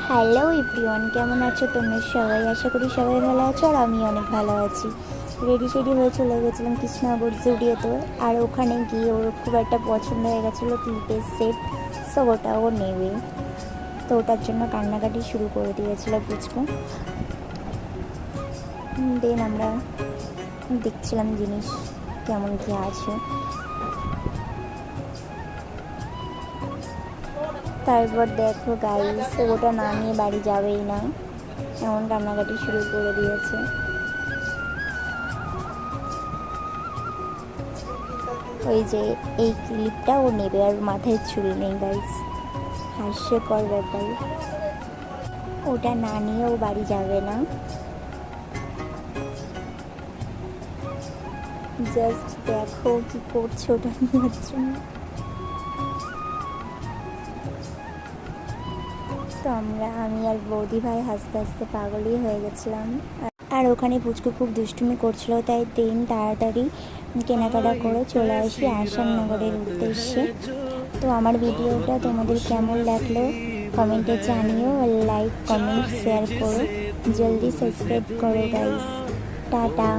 Hello everyone, কেমন আছো তোমরা সবাই? আশা করি সবাই ভালো আছো আর আমি অনেক ভালো আছি। রেডি সেডি হয়ে চলে গেছিলাম কৃষ্ণনগর জুডিওতে। আর ওখানে গিয়ে ওর খুব একটা পছন্দ হয়ে গেছিলো ক্লিপের সেট, সো ওটা ও নেবে। তো ওটার জন্য কান্নাকাটি শুরু করে দিয়েছিল পুচকু। দেন আমরা দেখছিলাম জিনিস কেমন কী আছে। তারপর দেখো গাইস, ওটা না নিয়ে বাড়ি যাবেই না, এমন কান্নাকাটি শুরু করে দিয়েছে। ওই যে এই ক্লিপটা ও নেবে আর মাথায় চুল নেই গাইস, হাস্যকর ব্যাপার। ওটা না নিয়ে ও বাড়ি যাবে না। জাস্ট দেখো কি করছে ওটা নেওয়ার জন্য। তো আমি আর বৌদি ভাই হাসতে হাসতে পাগলই হয়ে গেছিলাম। আর ওখানে পুচকু খুব দুষ্টুমি করছিল, তাই তাড়াতাড়ি কেনাকাটা করে চলে আসি আসাননগরের উদ্দেশ্যে। তো আমার ভিডিওটা তোমাদের কেমন লাগলো কমেন্টে জানিও, আর লাইক কমেন্ট শেয়ার করো, জলদি সাবস্ক্রাইব করো গাইস। টাটা।